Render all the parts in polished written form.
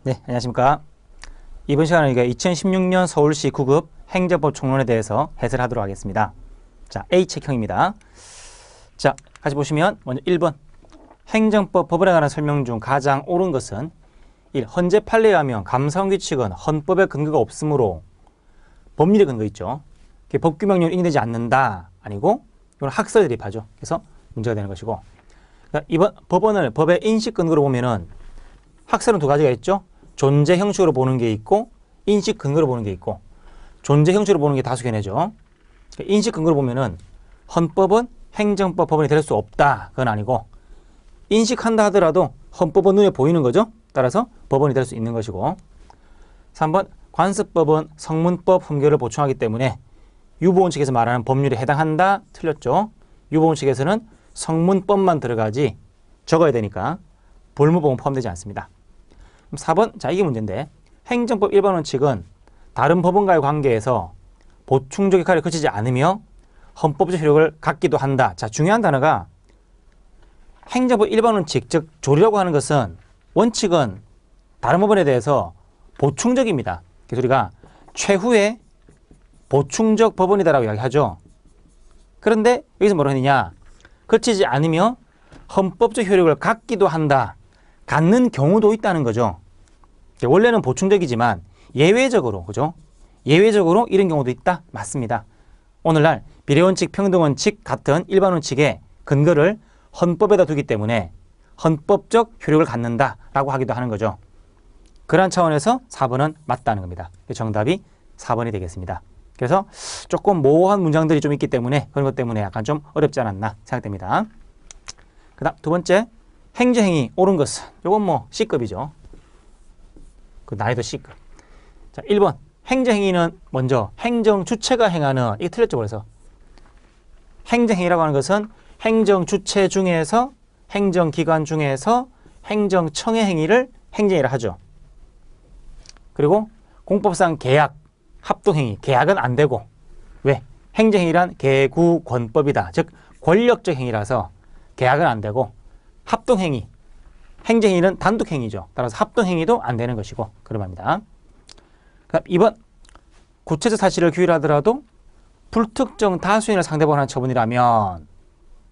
네, 안녕하십니까. 이번 시간은 2016년 서울시 9급 행정법 총론에 대해서 해설을 하도록 하겠습니다. 자, A책형입니다. 자, 같이 보시면 먼저 1번. 행정법 법원에 관한 설명 중 가장 옳은 것은 1. 헌재 판례에 하면 감사원규칙은 헌법에 근거가 없으므로 법률에 근거 있죠. 법규명령으로 인정되지 않는다. 아니고 이건 학설 대립하죠. 그래서 문제가 되는 것이고. 그러니까 이번 법원을 법의 인식 근거로 보면은 학설은 두 가지가 있죠. 존재 형식으로 보는 게 있고 인식 근거로 보는 게 있고, 존재 형식으로 보는 게 다수 견해죠. 인식 근거로 보면은 헌법은 행정법 법원이 될 수 없다. 그건 아니고, 인식한다 하더라도 헌법은 눈에 보이는 거죠. 따라서 법원이 될 수 있는 것이고. 3번 관습법은 성문법 흠결을 보충하기 때문에 유보원 측에서 말하는 법률에 해당한다. 틀렸죠. 유보원 측에서는 성문법만 들어가지 적어야 되니까 볼무법은 포함되지 않습니다. 4번, 자, 이게 문제인데, 행정법 일반 원칙은 다른 법원과의 관계에서 보충적 역할을 거치지 않으며 헌법적 효력을 갖기도 한다. 자, 중요한 단어가 행정법 일반 원칙, 즉 조리라고 하는 것은 원칙은 다른 법원에 대해서 보충적입니다. 그래서 우리가 최후의 보충적 법원이다라고 이야기하죠. 그런데 여기서 뭐라 하느냐, 거치지 않으며 헌법적 효력을 갖기도 한다. 갖는 경우도 있다는 거죠. 원래는 보충적이지만 예외적으로, 그죠? 예외적으로 이런 경우도 있다? 맞습니다. 오늘날 비례원칙, 평등원칙 같은 일반 원칙의 근거를 헌법에다 두기 때문에 헌법적 효력을 갖는다라고 하기도 하는 거죠. 그러한 차원에서 4번은 맞다는 겁니다. 정답이 4번이 되겠습니다. 그래서 조금 모호한 문장들이 좀 있기 때문에 그런 것 때문에 약간 좀 어렵지 않았나 생각됩니다. 그 다음 두 번째, 행정행위 옳은 것은, 요건 뭐 C급이죠. 그 난이도 C급. 자, 1번 행정행위는 먼저 행정주체가 행하는, 이게 틀렸죠. 그래서 행정행위라고 하는 것은 행정주체 중에서, 행정기관 중에서 행정청의 행위를 행정행위라 하죠. 그리고 공법상 계약, 합동행위, 계약은 안 되고, 왜? 행정행위란 계구권법이다. 즉 권력적 행위라서 계약은 안 되고, 합동행위, 행정행위는 단독행위죠. 따라서 합동행위도 안 되는 것이고, 그러합니다. 2번, 구체적 사실을 규율하더라도 불특정 다수인을 상대로 하는 처분이라면,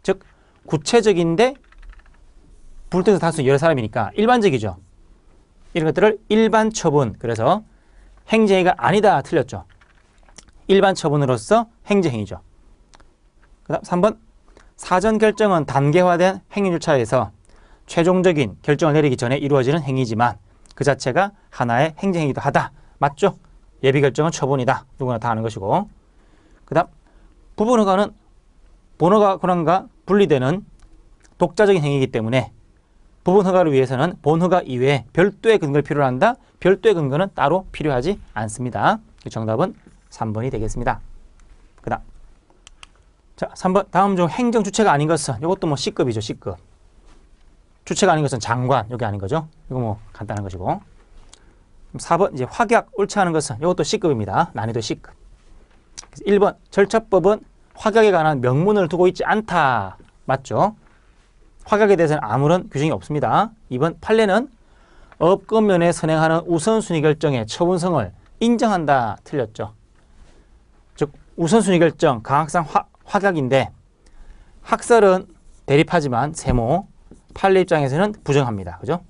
즉 구체적인데 불특정 다수인 여러 사람이니까 일반적이죠. 이런 것들을 일반 처분, 그래서 행정행위가 아니다. 틀렸죠. 일반 처분으로서 행정행위죠. 그 다음 3번, 사전 결정은 단계화된 행위절차에서 최종적인 결정을 내리기 전에 이루어지는 행위지만 그 자체가 하나의 행정행위도 하다. 맞죠? 예비 결정은 처분이다. 누구나 다 아는 것이고. 그 다음 부분허가는 본허가 권한과 분리되는 독자적인 행위이기 때문에 부분허가를 위해서는 본허가 이외에 별도의 근거를 필요로 한다. 별도의 근거는 따로 필요하지 않습니다. 정답은 3번이 되겠습니다. 그 다음, 자, 3번, 다음 중 행정 주체가 아닌 것은, 이것도 뭐 C급이죠. C급. 주체가 아닌 것은 장관, 여기 아닌 거죠. 이거 뭐 간단한 것이고. 4번, 이제 확약, 옳지 않은 것은, 이것도 C급입니다. 난이도 C급. 1번, 절차법은 확약에 관한 명문을 두고 있지 않다. 맞죠? 확약에 대해서는 아무런 규정이 없습니다. 2번, 판례는 업권면에 선행하는 우선순위 결정의 처분성을 인정한다. 틀렸죠. 즉 우선순위 결정, 강학상 확약인데 학설은 대립하지만 세모, 판례 입장에서는 부정합니다. 그죠?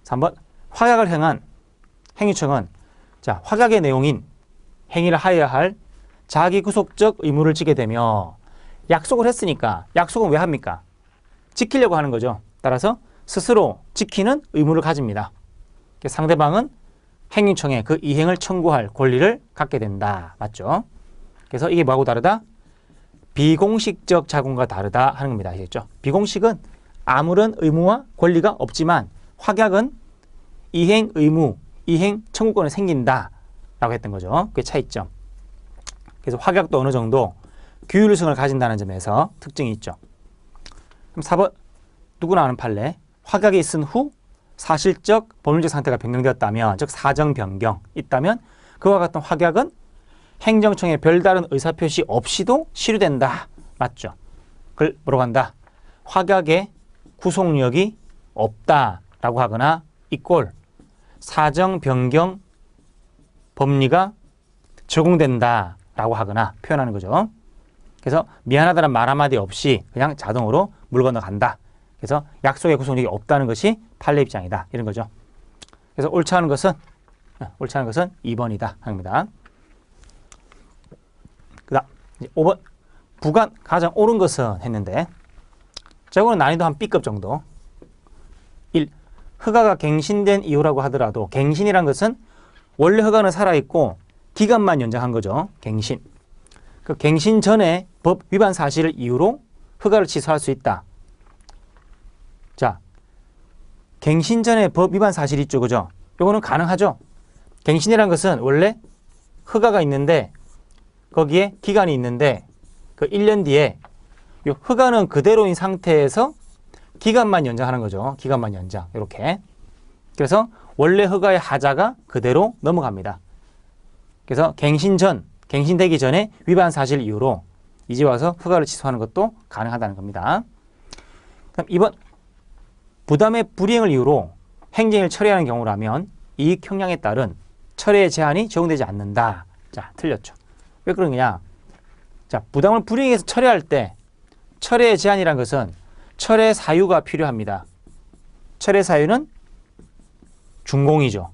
3번, 확약을 행한 행위청은, 자, 확약의 내용인 행위를 하여야 할 자기 구속적 의무를 지게 되며, 약속을 했으니까 약속은 왜 합니까? 지키려고 하는 거죠. 따라서 스스로 지키는 의무를 가집니다. 상대방은 행위청에 그 이행을 청구할 권리를 갖게 된다. 맞죠? 그래서 이게 뭐하고 다르다? 비공식적 자금과 다르다 하는 겁니다. 아시겠죠? 비공식은 아무런 의무와 권리가 없지만 확약은 이행 의무, 이행 청구권이 생긴다 라고 했던 거죠. 그게 차이점. 그래서 확약도 어느 정도 규율성을 가진다는 점에서 특징이 있죠. 그럼 4번, 누구나 아는 판례. 확약이 있은 후 사실적 법률적 상태가 변경되었다면, 즉 사정 변경 있다면 그와 같은 확약은 행정청의 별다른 의사표시 없이도 시효된다. 맞죠? 그걸 뭐라고 한다? 확약의 구속력이 없다라고 하거나 이꼴 사정 변경 법리가 적용된다라고 하거나 표현하는 거죠. 그래서 미안하다는 말 한마디 없이 그냥 자동으로 물 건너간다. 그래서 약속의 구속력이 없다는 것이 판례 입장이다. 이런 거죠. 그래서 옳지 않은 것은 2번이다 합니다. 그다음 5번 부관 가장 옳은 것은 했는데 저거는 난이도 한 B급 정도. 1. 허가가 갱신된 이유라고 하더라도 갱신이란 것은 원래 허가는 살아있고 기간만 연장한 거죠. 갱신. 그 갱신 전에 법 위반 사실을 이유로 허가를 취소할 수 있다. 자, 갱신 전에 법 위반 사실이 있죠. 그죠? 요거는 가능하죠. 갱신이란 것은 원래 허가가 있는데 거기에 기간이 있는데 그 1년 뒤에 요 허가는 그대로인 상태에서 기간만 연장하는 거죠. 기간만 연장. 이렇게. 그래서 원래 허가의 하자가 그대로 넘어갑니다. 그래서 갱신되기 전에 위반 사실 이유로 이제 와서 허가를 취소하는 것도 가능하다는 겁니다. 그다음 2번 부담의 불이행을 이유로 행정을 처리하는 경우라면 이익 형량에 따른 철회 제한이 적용되지 않는다. 자, 틀렸죠. 왜 그러느냐? 자, 부담을 불이행해서 철회할 때 철회 제한이란 것은 철회 사유가 필요합니다. 철회 사유는 중공이죠.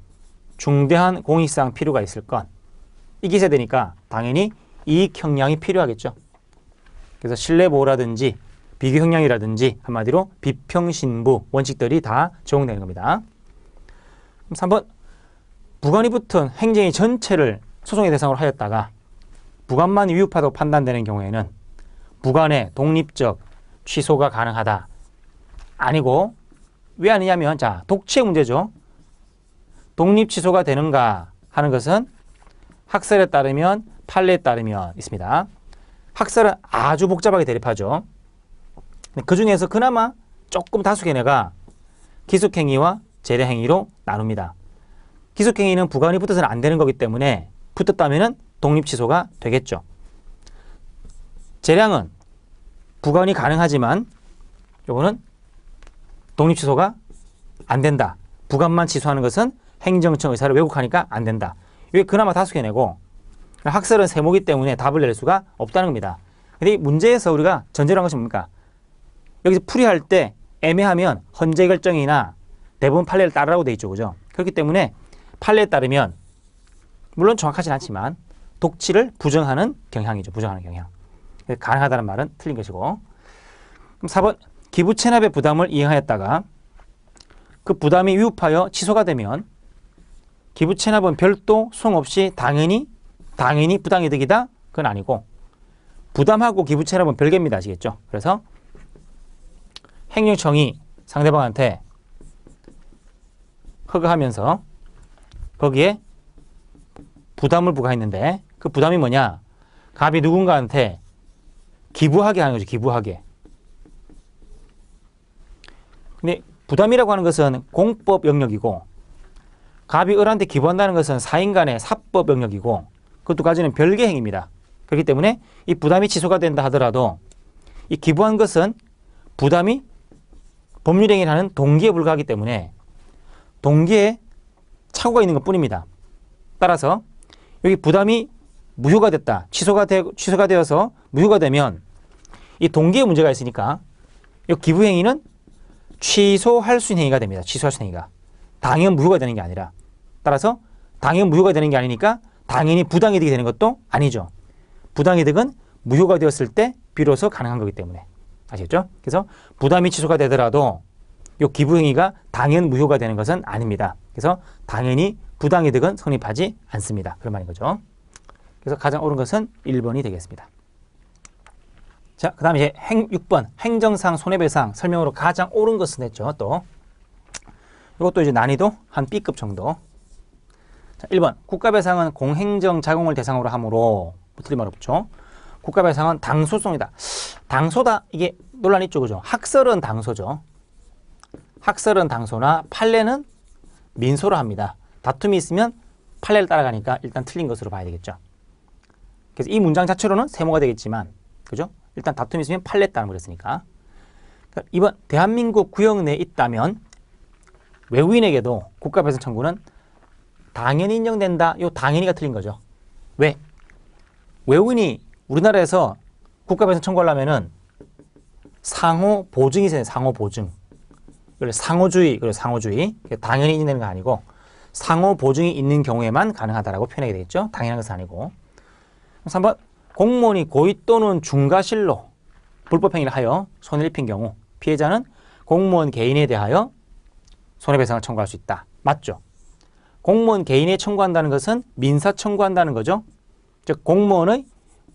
중대한 공익상 필요가 있을 것. 이기세 되니까 당연히 이익 형량이 필요하겠죠. 그래서 신뢰보호라든지 비교 형량이라든지 한마디로 비평신부 원칙들이 다 적용되는 겁니다. 3번 부관이 붙은 행정위 전체를 소송의 대상으로 하였다가 부관만 위법하다고 판단되는 경우에는 부관의 독립적 취소가 가능하다. 아니고 왜 아니냐면 자, 독치의 문제죠. 독립 취소가 되는가 하는 것은 학설에 따르면 판례에 따르면 있습니다. 학설은 아주 복잡하게 대립하죠. 그 중에서 그나마 조금 다수 견해가 기숙행위와 재량행위로 나눕니다. 기숙행위는 부관이 붙어서는 안 되는 거기 때문에 붙었다면 독립 취소가 되겠죠. 재량은 부관이 가능하지만 요거는 독립 취소가 안 된다. 부관만 취소하는 것은 행정청 의사를 왜곡하니까 안 된다. 이게 그나마 다수 견해고 학설은 세모기 때문에 답을 낼 수가 없다는 겁니다. 근데 이 문제에서 우리가 전제로 한 것이 뭡니까? 여기서 풀이할 때 애매하면 헌재 결정이나 대부분 판례를 따르라고 돼 있죠. 그죠? 그렇기 때문에 판례에 따르면 물론 정확하진 않지만 독치를 부정하는 경향이죠. 부정하는 경향. 가능하다는 말은 틀린 것이고. 그럼 4번 기부 체납의 부담을 이행하였다가 그 부담이 위법하여 취소가 되면 기부 체납은 별도 소송 없이 당연히 부당이득이다? 그건 아니고 부담하고 기부 체납은 별개입니다. 아시겠죠? 그래서 행정청이 상대방한테 허가하면서 거기에 부담을 부과했는데 그 부담이 뭐냐? 갑이 누군가한테 기부하게 하는 거죠. 기부하게. 근데 부담이라고 하는 것은 공법 영역이고 갑이 을한테 기부한다는 것은 사인 간의 사법 영역이고 그 두 가지는 별개 행위입니다. 그렇기 때문에 이 부담이 취소가 된다 하더라도 이 기부한 것은 부담이 법률행위를 하는 동기에 불과하기 때문에 동기에 착오가 있는 것 뿐입니다. 따라서 여기 부담이 무효가 됐다. 취소가 되어서 무효가 되면 이 동기에 문제가 있으니까 이 기부행위는 취소할 수 있는 행위가 됩니다. 취소할 수 있는 행위가. 당연 무효가 되는 게 아니라. 따라서 당연 무효가 되는 게 아니니까 당연히 부당이득이 되는 것도 아니죠. 부당이득은 무효가 되었을 때 비로소 가능한 거기 때문에. 아시겠죠? 그래서 부담이 취소가 되더라도 이 기부행위가 당연 무효가 되는 것은 아닙니다. 그래서 당연히 부당이득은 성립하지 않습니다. 그런 말인 거죠. 그래서 가장 옳은 것은 1번이 되겠습니다. 자, 그 다음에 이제 6번 행정상 손해배상 설명으로 가장 옳은 것은 했죠. 또 이것도 이제 난이도 한 B급 정도. 자, 1번 국가배상은 공행정 자공을 대상으로 하므로 뭐 틀린 말 없죠. 국가배상은 당소송이다. 당소다 이게 논란이 있죠. 그죠? 학설은 당소죠. 학설은 당소나 판례는 민소로 합니다. 다툼이 있으면 판례를 따라가니까 일단 틀린 것으로 봐야 되겠죠. 그래서 이 문장 자체로는 세모가 되겠지만 그죠? 일단 다툼이 있으면 판례 따라 그랬으니까. 2번 대한민국 구역 내에 있다면 외국인에게도 국가배상 청구는 당연히 인정된다. 요 당연히가 틀린 거죠. 왜? 외국인이 우리나라에서 국가배상 청구하려면은 상호 보증이 있어요. 상호 보증. 그래 상호주의, 그래 상호주의. 당연히 인정되는 거 아니고 상호 보증이 있는 경우에만 가능하다라고 표현하게 되겠죠. 당연한 것은 아니고. 3번 공무원이 고의 또는 중과실로 불법행위를 하여 손해를 입힌 경우 피해자는 공무원 개인에 대하여 손해배상을 청구할 수 있다. 맞죠? 공무원 개인에 청구한다는 것은 민사 청구한다는 거죠. 즉 공무원의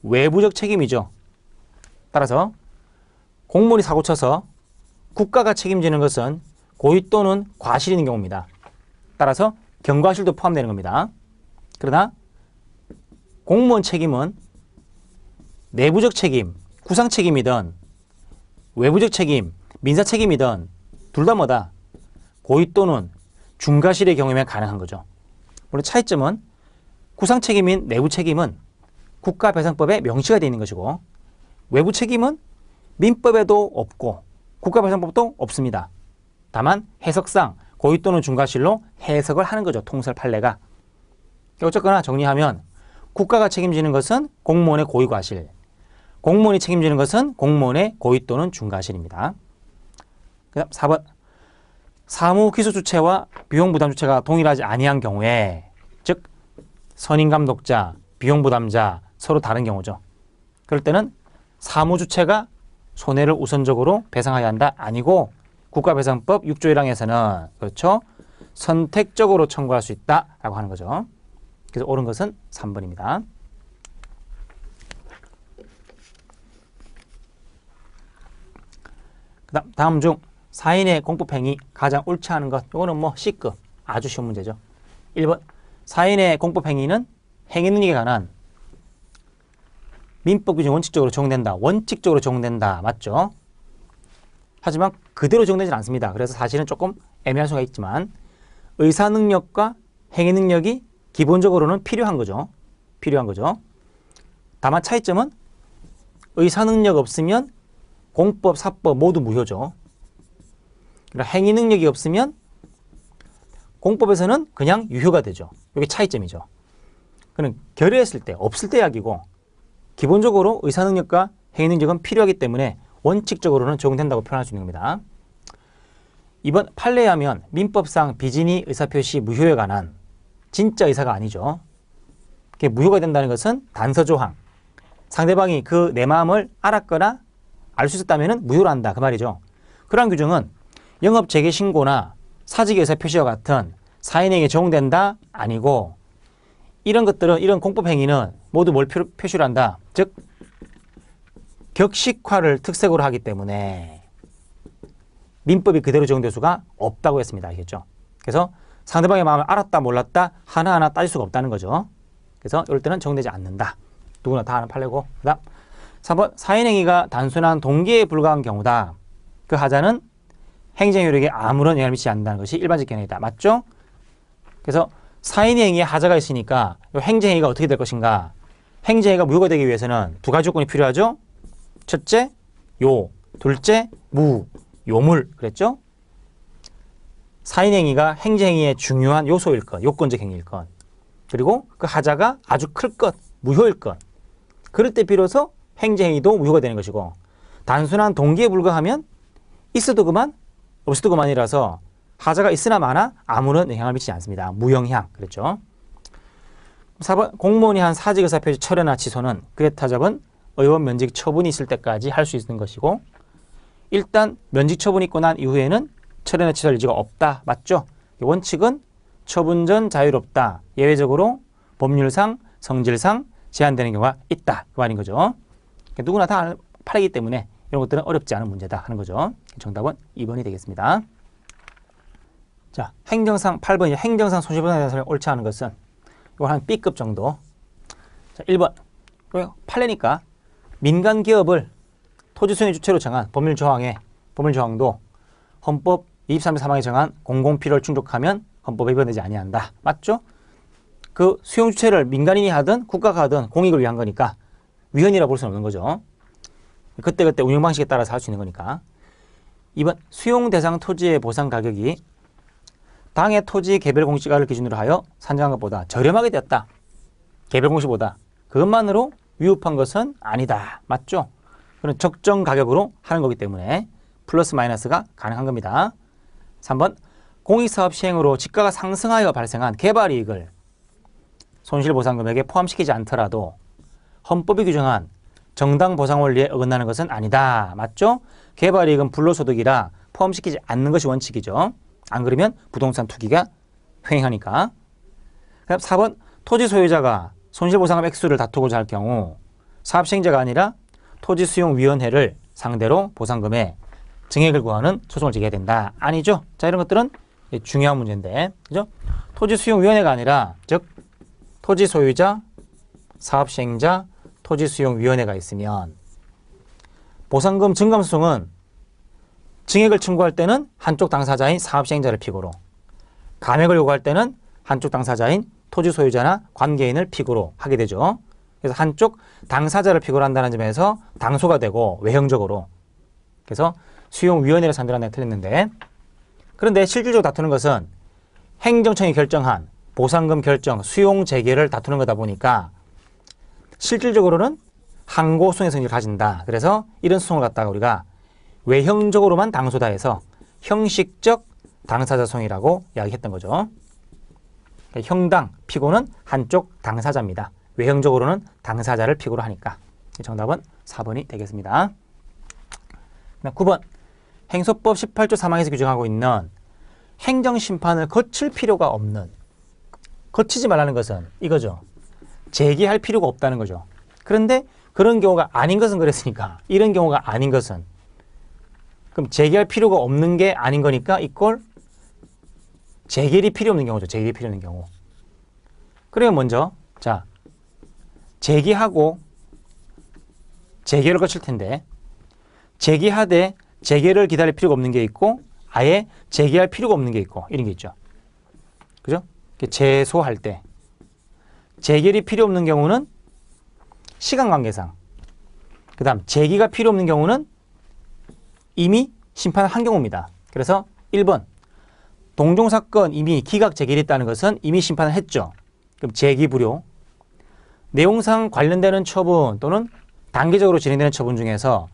외부적 책임이죠. 따라서 공무원이 사고쳐서 국가가 책임지는 것은 고의 또는 과실이 있는 경우입니다. 따라서 경과실도 포함되는 겁니다. 그러나 공무원 책임은 내부적 책임, 구상 책임이든 외부적 책임, 민사 책임이든 둘 다 뭐다? 고의 또는 중과실의 경우에만 가능한 거죠. 물론 차이점은 구상 책임인 내부 책임은 국가배상법에 명시가 되어 있는 것이고 외부 책임은 민법에도 없고 국가배상법도 없습니다. 다만 해석상 고의 또는 중과실로 해석을 하는 거죠. 통설 판례가. 어쨌거나 정리하면 국가가 책임지는 것은 공무원의 고의 과실, 공무원이 책임지는 것은 공무원의 고의 또는 중과실입니다. 그 다음 4번 사무 기소 주체와 비용 부담 주체가 동일하지 아니한 경우에 즉 선임 감독자, 비용 부담자 서로 다른 경우죠. 그럴 때는 사무 주체가 손해를 우선적으로 배상해야 한다 아니고 국가배상법 6조 1항에서는 그렇죠. 선택적으로 청구할 수 있다라고 하는 거죠. 그래서 옳은 것은 3번입니다. 그다음 다음 중 사인의 공법행위 가장 옳지 않은 것. 이거는 뭐 C급 아주 쉬운 문제죠. 1번 사인의 공법행위는 행위 능력에 관한 민법 규정 원칙적으로 적용된다. 원칙적으로 적용된다. 맞죠? 하지만 그대로 적용되지 않습니다. 그래서 사실은 조금 애매할 수가 있지만 의사 능력과 행위 능력이 기본적으로는 필요한 거죠. 필요한 거죠. 다만 차이점은 의사 능력 없으면 공법, 사법 모두 무효죠. 그러니까 행위 능력이 없으면 공법에서는 그냥 유효가 되죠. 이게 차이점이죠. 그는 결의했을 때, 없을 때 약이고 기본적으로 의사 능력과 행위 능력은 필요하기 때문에 원칙적으로는 적용된다고 표현할 수 있는 겁니다. 2번 판례에 하면 민법상 비진의 의사표시 무효에 관한 진짜 의사가 아니죠. 그게 무효가 된다는 것은 단서조항. 상대방이 그 내 마음을 알았거나 알 수 있었다면 무효로 한다. 그 말이죠. 그러한 규정은 영업재개신고나 사직의 의사표시와 같은 사인에게 적용된다? 아니고 이런 것들은 이런 공법행위는 모두 뭘 표시를 한다? 즉 격식화를 특색으로 하기 때문에 민법이 그대로 적용될 수가 없다고 했습니다. 알겠죠? 그래서 상대방의 마음을 알았다 몰랐다 하나하나 따질 수가 없다는 거죠. 그래서 이럴 때는 적용되지 않는다. 누구나 다 아는 판례고. 그 다음 3번 사인행위가 단순한 동기에 불과한 경우다. 그 하자는 행정효력에 아무런 영향을 미치지 않는다는 것이 일반적 견해이다. 맞죠? 그래서 사인행위에 하자가 있으니까 이 행정행위가 어떻게 될 것인가. 행정행위가 무효가 되기 위해서는 두 가지 조건이 필요하죠. 첫째, 요. 둘째, 무. 요물. 그랬죠? 사인행위가 행정행위의 중요한 요소일 것. 요건적 행위일 것. 그리고 그 하자가 아주 클 것. 무효일 것. 그럴 때 비로소 행정행위도 무효가 되는 것이고 단순한 동기에 불과하면 있어도 그만 없어도 그만이라서 하자가 있으나 마나 아무런 영향을 미치지 않습니다. 무영향. 그랬죠. 4번 공무원이 한 사직의사표시 철회나 취소는 그에 타잡은 의원 면직 처분이 있을 때까지 할 수 있는 것이고 일단 면직 처분이 있고 난 이후에는 철회나 취소할 여지가 없다. 맞죠? 원칙은 처분 전 자유롭다. 예외적으로 법률상, 성질상 제한되는 경우가 있다. 그 말인 거죠. 누구나 다 아는 판례이기 때문에 이런 것들은 어렵지 않은 문제다 하는 거죠. 정답은 2번이 되겠습니다. 자, 행정상 8번 행정상 손실보상 대상을 옳지 않은 것은 이거 한 B급 정도. 자, 1번 판례니까 민간 기업을 토지 소유의 주체로 정한 법률조항도 헌법 23조 3항에 정한 공공필요를 충족하면 헌법에 위반되지 아니한다. 맞죠? 그 수용 주체를 민간인이 하든 국가가 하든 공익을 위한 거니까 위헌이라고 볼 수는 없는 거죠. 그때그때 운영 방식에 따라서 할 수 있는 거니까. 2번 수용 대상 토지의 보상 가격이 당해 토지 개별 공시가를 기준으로 하여 산정한 것보다 저렴하게 되었다. 개별 공시보다. 그것만으로 위법한 것은 아니다. 맞죠? 그런 적정 가격으로 하는 거기 때문에 플러스 마이너스가 가능한 겁니다. 3번 공익사업 시행으로 지가가 상승하여 발생한 개발이익을 손실보상금액에 포함시키지 않더라도 헌법이 규정한 정당보상 원리에 어긋나는 것은 아니다. 맞죠? 개발이익은 불로소득이라 포함시키지 않는 것이 원칙이죠. 안 그러면 부동산 투기가 횡행하니까. 그다음 4번 토지 소유자가 손실보상금 액수를 다투고자 할 경우 사업시행자가 아니라 토지수용위원회를 상대로 보상금의 증액을 구하는 소송을 제기해야 된다. 아니죠? 자, 이런 것들은 중요한 문제인데, 그죠? 토지수용위원회가 아니라, 즉 토지소유자, 사업시행자, 토지수용위원회가 있으면 보상금 증감소송은 증액을 청구할 때는 한쪽 당사자인 사업시행자를 피고로, 감액을 요구할 때는 한쪽 당사자인 토지소유자나 관계인을 피고로 하게 되죠. 그래서 한쪽 당사자를 피고로 한다는 점에서 당소가 되고 외형적으로. 그래서 수용위원회를 상대로 한다고 틀렸는데, 그런데 실질적으로 다투는 것은 행정청이 결정한 보상금 결정, 수용 재개를 다투는 거다 보니까 실질적으로는 항고소송의 성질을 가진다. 그래서 이런 소송을 갖다가 우리가 외형적으로만 당소다 해서 형식적 당사자 소송이라고 이야기했던 거죠. 형당, 피고는 한쪽 당사자입니다. 외형적으로는 당사자를 피고로 하니까. 정답은 4번이 되겠습니다. 9번 행소법 18조 3항에서 규정하고 있는 행정심판을 거칠 필요가 없는, 거치지 말라는 것은 이거죠. 제기할 필요가 없다는 거죠. 그런데 그런 경우가 아닌 것은 그랬으니까, 이런 경우가 아닌 것은, 그럼 제기할 필요가 없는 게 아닌 거니까 이걸 재결이 필요 없는 경우죠. 재결이 필요 없는 경우. 그러면 먼저 자, 제기하고 재결을 거칠 텐데, 제기하되 재결을 기다릴 필요가 없는 게 있고 아예 제기할 필요가 없는 게 있고 이런 게 있죠. 그죠? 제소할 때 재결이 필요 없는 경우는 시간 관계상, 그 다음 제기가 필요 없는 경우는 이미 심판을 한 경우입니다. 그래서 1번 동종사건 이미 기각 재결했다는 것은 이미 심판을 했죠. 그럼 제기 불효. 내용상 관련되는 처분 또는 단계적으로 진행되는 처분 중에서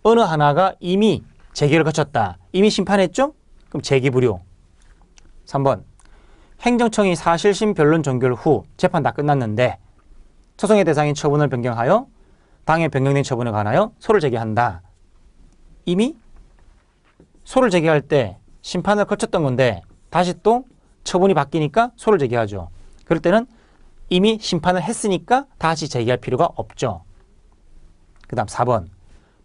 어느 하나가 이미 재결을 거쳤다. 이미 심판했죠? 그럼 제기 불효. 3번 행정청이 사실심 변론 종결 후 재판 다 끝났는데 소송의 대상인 처분을 변경하여 당해 변경된 처분에 관하여 소를 제기한다. 이미 소를 제기할 때 심판을 거쳤던 건데 다시 또 처분이 바뀌니까 소를 제기하죠. 그럴 때는 이미 심판을 했으니까 다시 제기할 필요가 없죠. 그 다음 4번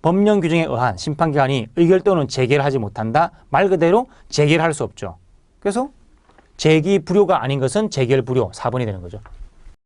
법령 규정에 의한 심판기관이 의결 또는 재개를 하지 못한다. 말 그대로 재개를 할 수 없죠. 그래서 제기 불효가 아닌 것은 재결 불효 4번이 되는 거죠.